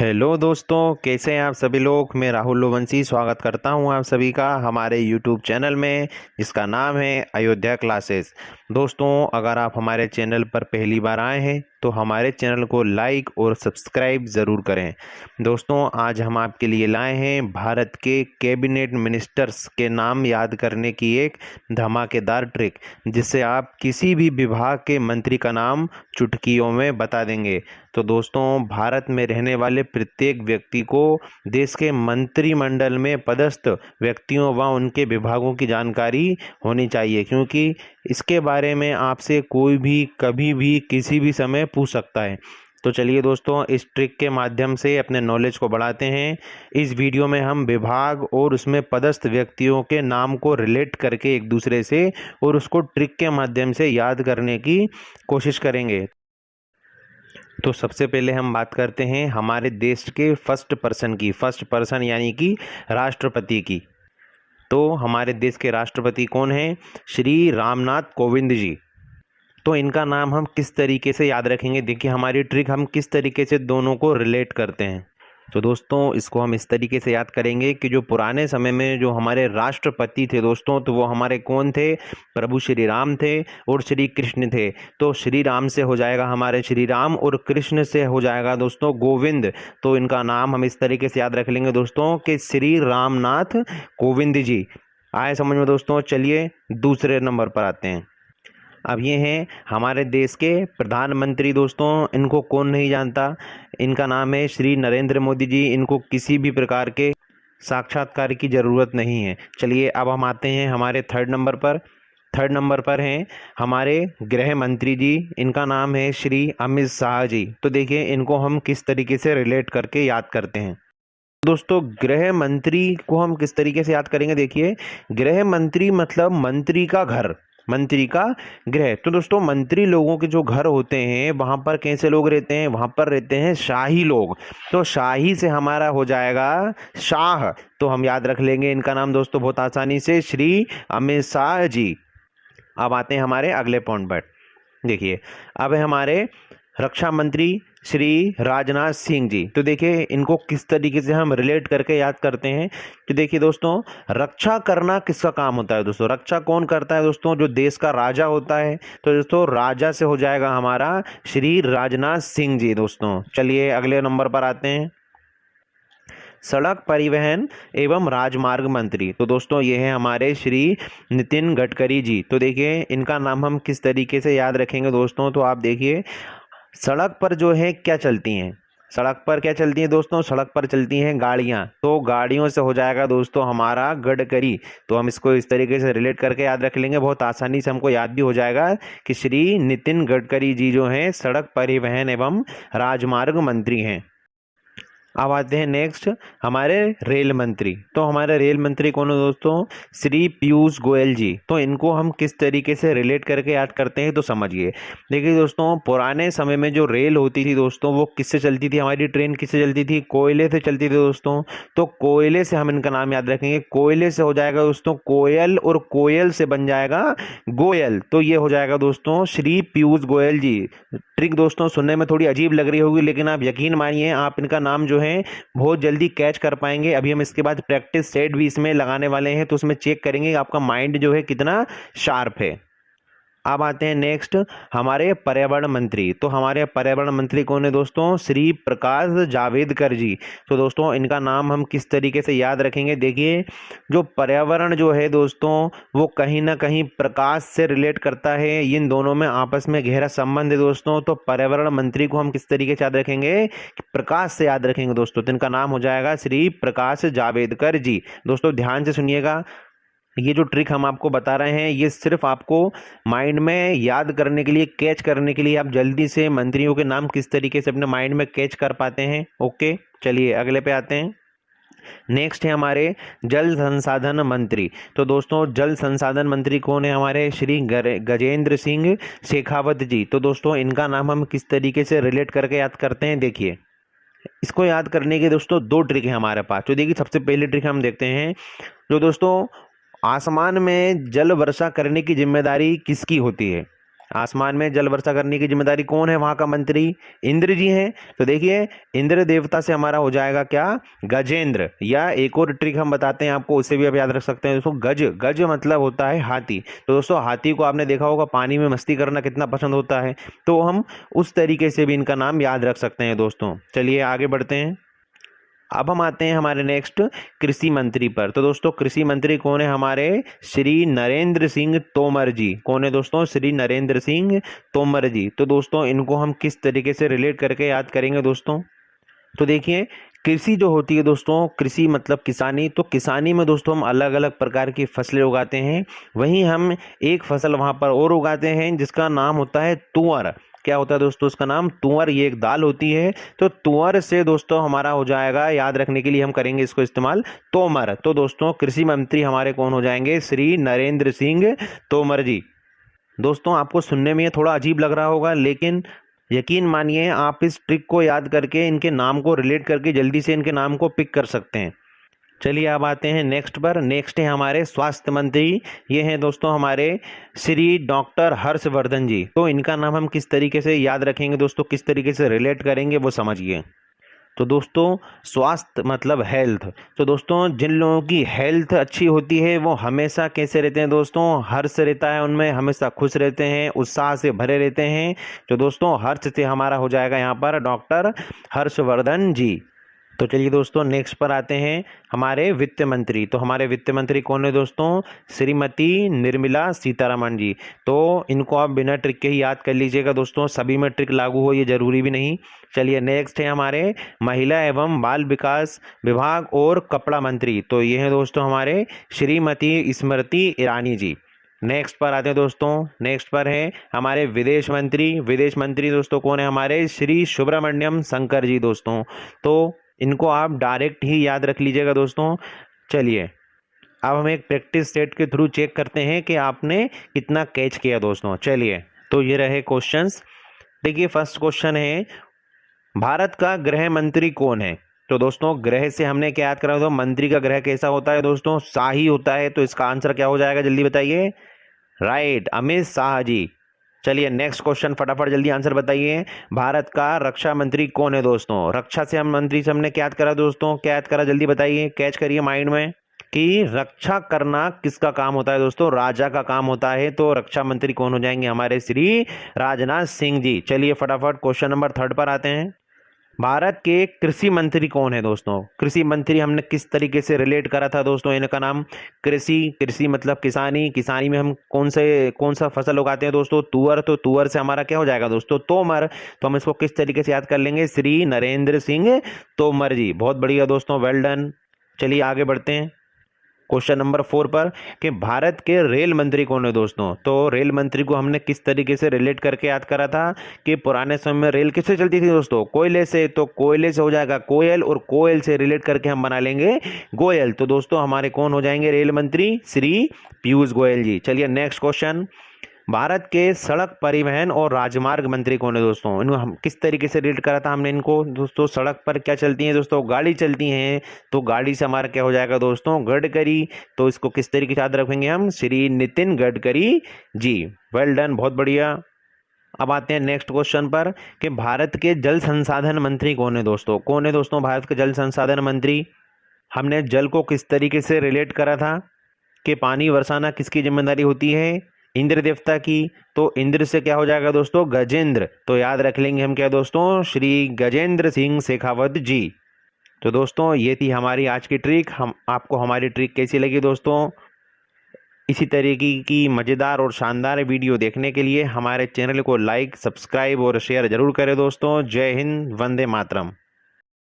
Hello दोस्तों, कैसे हैं आप सभी लोग। मैं राहुल लोवंशी स्वागत करता हूं आप सभी का हमारे यूट्यूब चैनल में, जिसका नाम है अयोध्या क्लासेस। दोस्तों, अगर आप हमारे चैनल पर पहली बार आए हैं तो हमारे चैनल को लाइक और सब्सक्राइब ज़रूर करें। दोस्तों, आज हम आपके लिए लाए हैं भारत के कैबिनेट मिनिस्टर्स के नाम याद करने की एक धमाकेदार ट्रिक, जिससे आप किसी भी विभाग के मंत्री का नाम चुटकियों में बता देंगे। तो दोस्तों, भारत में रहने वाले प्रत्येक व्यक्ति को देश के मंत्रिमंडल में पदस्थ व्यक्तियों व उनके विभागों की जानकारी होनी चाहिए, क्योंकि इसके बारे में आपसे कोई भी कभी भी किसी भी समय पूछ सकता है। तो चलिए दोस्तों, इस ट्रिक के माध्यम से अपने नॉलेज को बढ़ाते हैं। इस वीडियो में हम विभाग और उसमें पदस्थ व्यक्तियों के नाम को रिलेट करके एक दूसरे से और उसको ट्रिक के माध्यम से याद करने की कोशिश करेंगे। तो सबसे पहले हम बात करते हैं हमारे देश के फर्स्ट पर्सन यानी कि राष्ट्रपति की। तो हमारे देश के राष्ट्रपति कौन हैं? श्री रामनाथ कोविंद जी। तो इनका नाम हम किस तरीके से याद रखेंगे, देखिए हमारी ट्रिक हम किस तरीके से दोनों को रिलेट करते हैं। तो दोस्तों, इसको हम इस तरीके से याद करेंगे कि जो पुराने समय में जो हमारे राष्ट्रपति थे दोस्तों, तो वो हमारे कौन थे? प्रभु श्री राम थे और श्री कृष्ण थे। तो श्री राम से हो जाएगा हमारे श्री राम और कृष्ण से हो जाएगा दोस्तों गोविंद। तो इनका नाम हम इस तरीके से याद रख लेंगे दोस्तों कि श्री रामनाथ कोविंद जी। आए समझ में दोस्तों। चलिए दूसरे नंबर पर आते हैं। अब ये हैं हमारे देश के प्रधानमंत्री दोस्तों। इनको कौन नहीं जानता? इनका नाम है श्री नरेंद्र मोदी जी। इनको किसी भी प्रकार के साक्षात्कार की ज़रूरत नहीं है। चलिए अब हम आते हैं हमारे थर्ड नंबर पर हैं हमारे गृह मंत्री जी। इनका नाम है श्री अमित शाह जी। तो देखिए इनको हम किस तरीके से रिलेट करके याद करते हैं। दोस्तों, गृह मंत्री को हम किस तरीके से याद करेंगे, देखिए गृह मंत्री मतलब मंत्री का घर, मंत्री का गृह। तो दोस्तों, मंत्री लोगों के जो घर होते हैं वहां पर कैसे लोग रहते हैं? वहां पर रहते हैं शाही लोग। तो शाही से हमारा हो जाएगा शाह। तो हम याद रख लेंगे इनका नाम दोस्तों बहुत आसानी से, श्री अमित शाह जी। अब आते हैं हमारे अगले पॉइंट पर। देखिए अब है हमारे रक्षा मंत्री श्री राजनाथ सिंह जी। तो देखिए इनको किस तरीके से हम रिलेट करके याद करते हैं। तो देखिए दोस्तों, रक्षा करना किसका काम होता है दोस्तों? रक्षा कौन करता है दोस्तों? जो देश का राजा होता है। तो दोस्तों, राजा से हो जाएगा हमारा श्री राजनाथ सिंह जी दोस्तों। चलिए अगले नंबर पर आते हैं, सड़क परिवहन एवं राजमार्ग मंत्री। तो दोस्तों, ये है हमारे श्री नितिन गडकरी जी। तो देखिए इनका नाम हम किस तरीके से याद रखेंगे दोस्तों? तो आप देखिए, सड़क पर जो है क्या चलती हैं? सड़क पर क्या चलती हैं दोस्तों? सड़क पर चलती हैं गाड़ियां। तो गाड़ियों से हो जाएगा दोस्तों हमारा गडकरी। तो हम इसको इस तरीके से रिलेट करके याद रख लेंगे, बहुत आसानी से हमको याद भी हो जाएगा कि श्री नितिन गडकरी जी जो हैं सड़क परिवहन एवं राजमार्ग मंत्री हैं। अब आते हैं नेक्स्ट हमारे रेल मंत्री। तो हमारे रेल मंत्री कौन है दोस्तों? श्री पीयूष गोयल जी। तो इनको हम किस तरीके से रिलेट करके याद करते हैं, तो समझिए। देखिए दोस्तों, पुराने समय में जो रेल होती थी दोस्तों, वो किससे चलती थी? हमारी ट्रेन किससे चलती थी? कोयले से चलती थी दोस्तों। तो कोयले से हम इनका नाम याद रखेंगे। कोयले से हो जाएगा दोस्तों कोयल और कोयल से बन जाएगा गोयल। तो ये हो जाएगा दोस्तों श्री पीयूष गोयल जी। ट्रिक दोस्तों सुनने में थोड़ी अजीब लग रही होगी, लेकिन आप यकीन मानिए आप इनका नाम जो है बहुत जल्दी कैच कर पाएंगे। अभी हम इसके बाद प्रैक्टिस सेट भी इसमें लगाने वाले हैं, तो उसमें चेक करेंगे आपका माइंड जो है कितना शार्प है। अब आते हैं नेक्स्ट हमारे पर्यावरण मंत्री। तो हमारे पर्यावरण मंत्री कौन है दोस्तों? श्री प्रकाश जावड़ेकर जी। तो दोस्तों, इनका नाम हम किस तरीके से याद रखेंगे? देखिए, जो पर्यावरण जो है दोस्तों, वो कहीं ना कहीं प्रकाश से रिलेट करता है। इन दोनों में आपस में गहरा संबंध है दोस्तों। तो पर्यावरण मंत्री को हम किस तरीके से याद रखेंगे? प्रकाश से याद रखेंगे दोस्तों। तो इनका नाम हो जाएगा श्री प्रकाश जावड़ेकर जी। दोस्तों ध्यान से सुनिएगा, ये जो ट्रिक हम आपको बता रहे हैं ये सिर्फ आपको माइंड में याद करने के लिए, कैच करने के लिए, आप जल्दी से मंत्रियों के नाम किस तरीके से अपने माइंड में कैच कर पाते हैं। ओके, चलिए अगले पे आते हैं। नेक्स्ट है हमारे जल संसाधन मंत्री। तो दोस्तों, जल संसाधन मंत्री कौन है? हमारे श्री गजेंद्र सिंह शेखावत जी। तो दोस्तों, इनका नाम हम किस तरीके से रिलेट करके याद करते हैं? देखिए, इसको याद करने के दोस्तों दो ट्रिक है हमारे पास। तो देखिए, सबसे पहली ट्रिक हम देखते हैं, जो दोस्तों आसमान में जल वर्षा करने की जिम्मेदारी किसकी होती है? आसमान में जल वर्षा करने की जिम्मेदारी कौन है वहां का मंत्री? इंद्र जी हैं। तो देखिए इंद्र देवता से हमारा हो जाएगा क्या? गजेंद्र। या एक और ट्रिक हम बताते हैं आपको, उसे भी आप याद रख सकते हैं दोस्तों। गज, गज मतलब होता है हाथी। तो दोस्तों हाथी को आपने देखा होगा पानी में मस्ती करना कितना पसंद होता है, तो हम उस तरीके से भी इनका नाम याद रख सकते हैं दोस्तों। चलिए आगे बढ़ते हैं। अब हम आते हैं हमारे नेक्स्ट कृषि मंत्री पर। तो दोस्तों कृषि मंत्री कौन है? हमारे श्री नरेंद्र सिंह तोमर जी। कौन है दोस्तों? श्री नरेंद्र सिंह तोमर जी। तो दोस्तों इनको हम किस तरीके से रिलेट करके याद करेंगे दोस्तों? तो देखिए कृषि जो होती है दोस्तों, कृषि मतलब किसानी। तो किसानी में दोस्तों हम अलग अलग प्रकार की फसलें उगाते हैं। वहीं हम एक फसल वहां पर और उगाते हैं जिसका नाम होता है तुअर। क्या होता है दोस्तों उसका नाम? तुअर। ये एक दाल होती है। तो तुअर से दोस्तों हमारा हो जाएगा, याद रखने के लिए हम करेंगे इसको इस्तेमाल, तोमर। तो दोस्तों कृषि मंत्री हमारे कौन हो जाएंगे? श्री नरेंद्र सिंह तोमर जी। दोस्तों आपको सुनने में ये थोड़ा अजीब लग रहा होगा, लेकिन यकीन मानिए आप इस ट्रिक को याद करके इनके नाम को रिलेट करके जल्दी से इनके नाम को पिक कर सकते हैं। चलिए अब आते हैं नेक्स्ट पर। नेक्स्ट है हमारे स्वास्थ्य मंत्री। ये हैं दोस्तों हमारे श्री डॉक्टर हर्षवर्धन जी। तो इनका नाम हम किस तरीके से याद रखेंगे दोस्तों, किस तरीके से रिलेट करेंगे वो समझिए। तो दोस्तों स्वास्थ्य मतलब हेल्थ। तो दोस्तों जिन लोगों की हेल्थ अच्छी होती है वो हमेशा कैसे रहते हैं दोस्तों? हर्ष रहता है उनमें, हमेशा खुश रहते हैं, उत्साह से भरे रहते हैं। तो दोस्तों हर्ष से हमारा हो जाएगा यहाँ पर डॉक्टर हर्षवर्धन जी। तो चलिए दोस्तों नेक्स्ट पर आते हैं हमारे वित्त मंत्री। तो हमारे वित्त मंत्री कौन है दोस्तों? श्रीमती निर्मला सीतारमण जी। तो इनको आप बिना ट्रिक के ही याद कर लीजिएगा दोस्तों, सभी में ट्रिक लागू हो ये जरूरी भी नहीं। चलिए नेक्स्ट है हमारे महिला एवं बाल विकास विभाग और कपड़ा मंत्री। तो ये है दोस्तों हमारे श्रीमती स्मृति ईरानी जी। नेक्स्ट पर आते हैं दोस्तों। नेक्स्ट पर है हमारे विदेश मंत्री। विदेश मंत्री दोस्तों कौन है? हमारे श्री सुब्रमण्यम शंकर जी दोस्तों। तो इनको आप डायरेक्ट ही याद रख लीजिएगा दोस्तों। चलिए अब हम एक प्रैक्टिस सेट के थ्रू चेक करते हैं कि आपने कितना कैच किया दोस्तों। चलिए तो ये रहे क्वेश्चंस। देखिए फर्स्ट क्वेश्चन है भारत का गृह मंत्री कौन है? तो दोस्तों ग्रह से हमने क्या याद करा? तो मंत्री का ग्रह कैसा होता है दोस्तों? शाही होता है। तो इसका आंसर क्या हो जाएगा जल्दी बताइए? राइट, अमित शाह जी। चलिए नेक्स्ट क्वेश्चन फटाफट जल्दी आंसर बताइए। भारत का रक्षा मंत्री कौन है दोस्तों? रक्षा से हम मंत्री से हमने क्या याद करा दोस्तों? क्या याद करा जल्दी बताइए, कैच करिए माइंड में कि रक्षा करना किसका काम होता है दोस्तों? राजा का काम होता है। तो रक्षा मंत्री कौन हो जाएंगे? हमारे श्री राजनाथ सिंह जी। चलिए फटाफट क्वेश्चन नंबर 3 पर आते हैं। भारत के कृषि मंत्री कौन है दोस्तों? कृषि मंत्री हमने किस तरीके से रिलेट करा था दोस्तों? इनका नाम कृषि, कृषि मतलब किसानी। किसानी में हम कौन सा फसल उगाते हैं दोस्तों? तुअर। तो तुअर से हमारा क्या हो जाएगा दोस्तों? तोमर। तो हम इसको किस तरीके से याद कर लेंगे? श्री नरेंद्र सिंह तोमर जी। बहुत बढ़िया दोस्तों, वेल डन। चलिए आगे बढ़ते हैं क्वेश्चन नंबर 4 पर कि भारत के रेल मंत्री कौन है दोस्तों? तो रेल मंत्री को हमने किस तरीके से रिलेट करके याद करा था कि पुराने समय में रेल किससे चलती थी दोस्तों? कोयले से। तो कोयले से हो जाएगा कोयल, और कोयल से रिलेट करके हम बना लेंगे गोयल। तो दोस्तों हमारे कौन हो जाएंगे रेल मंत्री? श्री पीयूष गोयल जी। चलिए नेक्स्ट क्वेश्चन। भारत के सड़क परिवहन और राजमार्ग मंत्री कौन है दोस्तों? इनको हम किस तरीके से रिलेट करा था हमने इनको दोस्तों? सड़क पर क्या चलती हैं दोस्तों? गाड़ी चलती हैं। तो गाड़ी से हमारा क्या हो जाएगा दोस्तों? गडकरी। तो इसको किस तरीके से याद रखेंगे हम? श्री नितिन गडकरी जी। वेल डन, बहुत बढ़िया। अब आते हैं नेक्स्ट क्वेश्चन पर कि भारत के जल संसाधन मंत्री कौन है दोस्तों? कौन है दोस्तों भारत के जल संसाधन मंत्री? हमने जल को किस तरीके से रिलेट करा था कि पानी बरसाना किसकी जिम्मेदारी होती है? इंद्र देवता की। तो इंद्र से क्या हो जाएगा दोस्तों? गजेंद्र। तो याद रख लेंगे हम क्या दोस्तों? श्री गजेंद्र सिंह शेखावत जी। तो दोस्तों ये थी हमारी आज की ट्रिक। हम आपको हमारी ट्रिक कैसी लगी दोस्तों? इसी तरीके की मज़ेदार और शानदार वीडियो देखने के लिए हमारे चैनल को लाइक, सब्सक्राइब और शेयर जरूर करें दोस्तों। जय हिंद, वंदे मातरम।